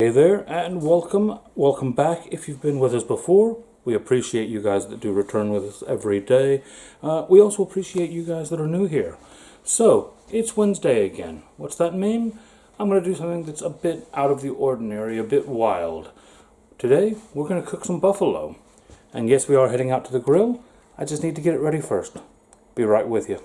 Hey there, and welcome back. If you've been with us before, we appreciate you guys that do return with us every day. We also appreciate you guys that are new here. So, it's Wednesday again. What's that mean? I'm going to do something that's a bit out of the ordinary, a bit wild. Today, we're going to cook some buffalo. And yes, we are heading out to the grill. I just need to get it ready first. Be right with you.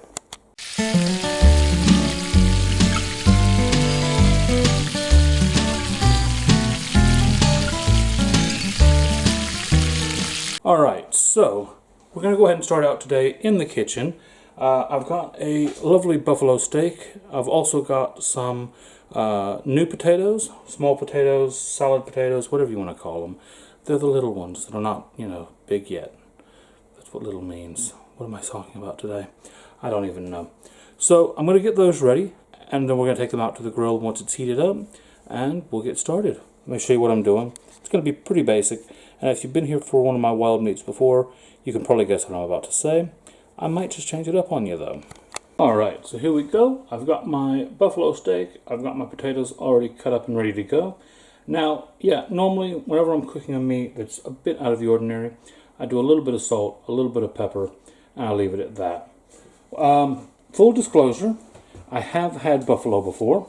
Alright, so we're going to go ahead and start out today in the kitchen. I've got a lovely buffalo steak. I've also got some new potatoes, small potatoes, salad potatoes, whatever you want to call them. They're the little ones that are not, big yet. That's what little means. What am I talking about today? I don't even know. So I'm going to get those ready, and then we're going to take them out to the grill once it's heated up, and we'll get started. Let me show you what I'm doing. It's going to be pretty basic. And if you've been here for one of my wild meats before, you can probably guess what I'm about to say. I might just change it up on you though. Alright, so here we go. I've got my buffalo steak. I've got my potatoes already cut up and ready to go. Now, normally whenever I'm cooking a meat that's a bit out of the ordinary, I do a little bit of salt, a little bit of pepper, and I leave it at that. Full disclosure, I have had buffalo before.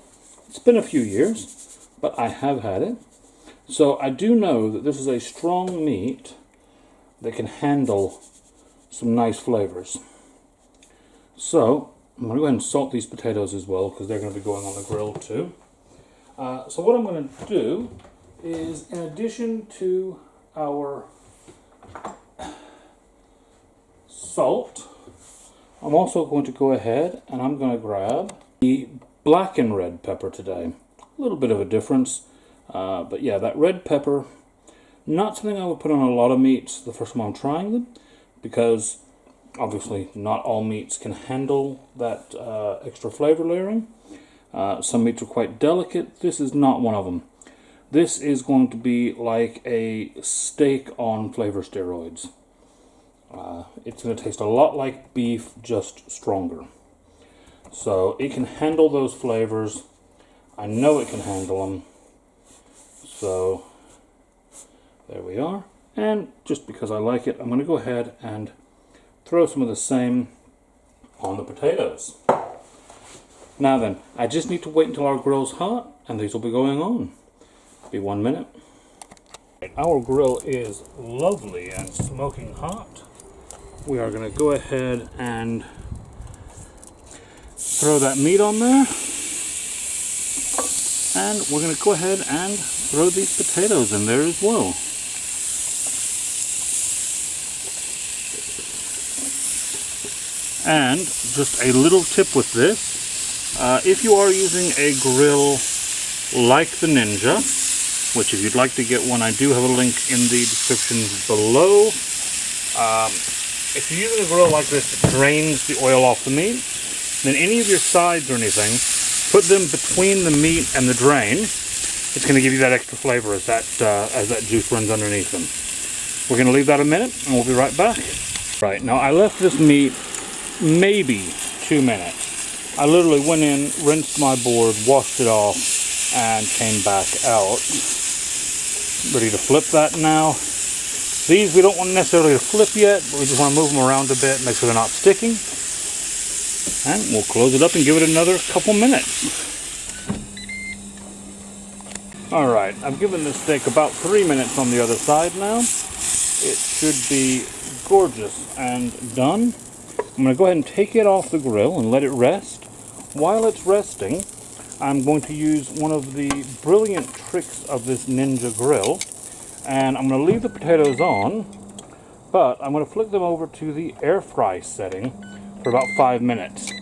It's been a few years, but I have had it. So I do know that this is a strong meat that can handle some nice flavors. So I'm going to go ahead and salt these potatoes as well because they're going to be going on the grill too. So what I'm going to do is, in addition to our salt, I'm also going to go ahead and I'm going to grab the black and red pepper today. A little bit of a difference. But yeah, that red pepper, not something I would put on a lot of meats the first time I'm trying them, because obviously not all meats can handle that extra flavor layering. Some meats are quite delicate. This is not one of them. This is going to be like a steak on flavor steroids. It's going to taste a lot like beef, just stronger. So it can handle those flavors. I know it can handle them. So there we are, and just because I like it, I'm going to go ahead and throw some of the same on the potatoes. Now then, I just need to wait until our grill's hot, and these will be going on. Be 1 minute. Our grill is lovely and smoking hot. We are going to go ahead and throw that meat on there. And we're going to go ahead and throw these potatoes in there as well. And just a little tip with this, if you are using a grill like the Ninja, which if you'd like to get one, I do have a link in the description below. If you're using a grill like this that drains the oil off the meat, then any of your sides or anything, put them between the meat and the drain. It's going to give you that extra flavor as that juice runs underneath them. We're going to leave that a minute and we'll be right back. Right, now I left this meat maybe 2 minutes. I literally went in, rinsed my board, washed it off, and came back out. Ready to flip that now. These we don't want necessarily to flip yet, but we just want to move them around a bit, make sure they're not sticking. And we'll close it up and give it another couple minutes. Alright, I've given this steak about 3 minutes on the other side now. It should be gorgeous and done. I'm going to go ahead and take it off the grill and let it rest. While it's resting, I'm going to use one of the brilliant tricks of this Ninja grill. And I'm going to leave the potatoes on, but I'm going to flick them over to the air fry setting for about 5 minutes,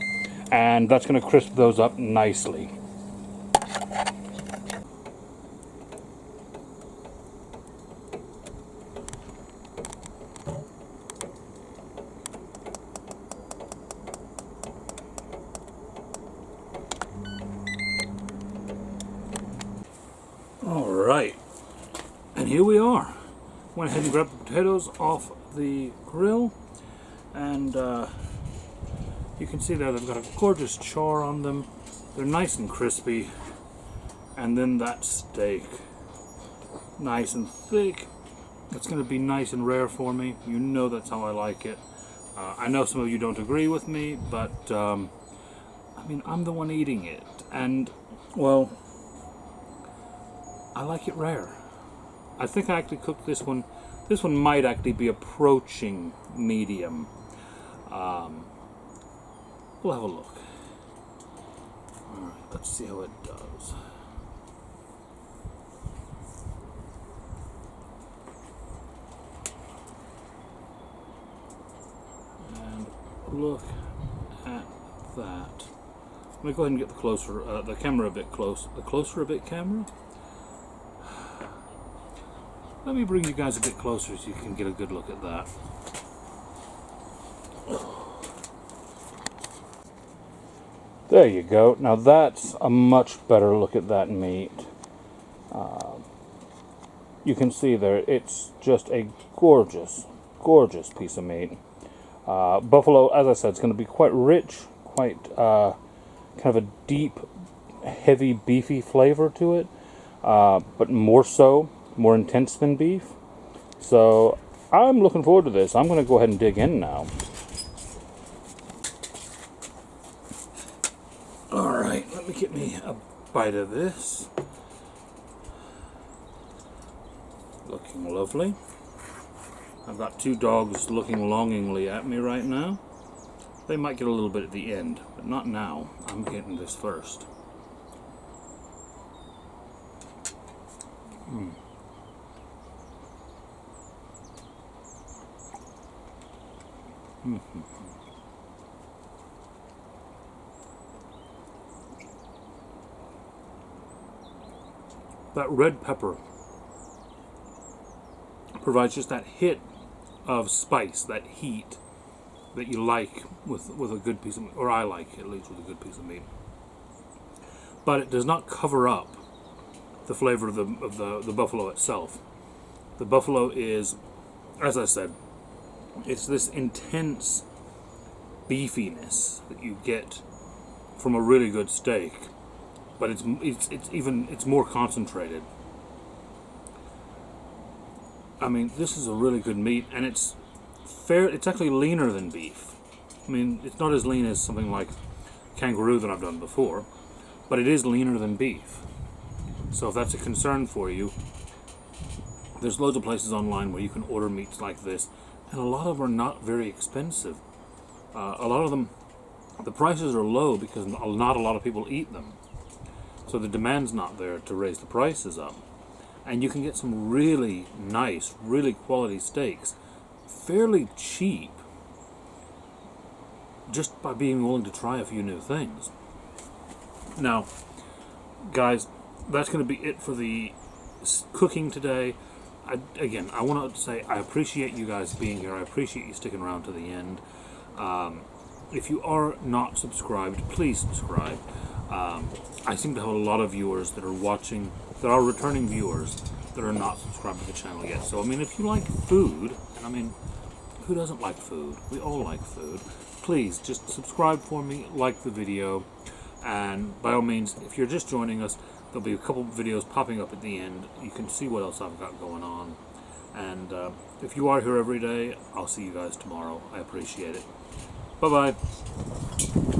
and that's going to crisp those up nicely. Alright, and here we are. Went ahead and grabbed the potatoes off the grill, and you can see there they've got a gorgeous char on them. They're nice and crispy. And then that steak. nice and thick. It's going to be nice and rare for me. You know that's how I like it. I know some of you don't agree with me, but I mean, I'm the one eating it, and well, I like it rare. I think I actually cooked this one. This one might actually be approaching medium. We'll have a look. All right, let's see how it does. And look at that. I'm going to go ahead and get the camera a bit close. The closer a bit camera? Let me bring you guys a bit closer so you can get a good look at that. There you go. Now that's a much better look at that meat. You can see there, it's just a gorgeous, gorgeous piece of meat. Buffalo, as I said, it's going to be quite rich, quite kind of a deep, heavy, beefy flavor to it, but more so, more intense than beef. So I'm looking forward to this. I'm going to go ahead and dig in now. Alright, let me get me a bite of this. Looking lovely. I've got two dogs looking longingly at me right now. They might get a little bit at the end, but not now. I'm getting this first. That red pepper provides just that hit of spice, that heat that you like with a good piece of meat, or I like at least with a good piece of meat. But it does not cover up the flavor of the buffalo itself. The buffalo is, as I said, it's this intense beefiness that you get from a really good steak, but it's more concentrated. I mean, this is a really good meat, and it's actually leaner than beef. I mean, it's not as lean as something like kangaroo that I've done before, but it is leaner than beef. So if that's a concern for you, there's loads of places online where you can order meats like this, and a lot of them are not very expensive. A lot of them, the prices are low because not a lot of people eat them. So the demand's not there to raise the prices up. And you can get some really nice, really quality steaks fairly cheap just by being willing to try a few new things. Now, guys, that's going to be it for the cooking today. Again, I want to say I appreciate you guys being here. I appreciate you sticking around to the end. If you are not subscribed, please subscribe. I seem to have a lot of viewers that are watching, that are returning viewers that are not subscribed to the channel yet. So, I mean, if you like food, and I mean, who doesn't like food? We all like food. Please, just subscribe for me, like the video, and by all means, if you're just joining us, there'll be a couple videos popping up at the end. You can see what else I've got going on. And if you are here every day, I'll see you guys tomorrow. I appreciate it. Bye-bye.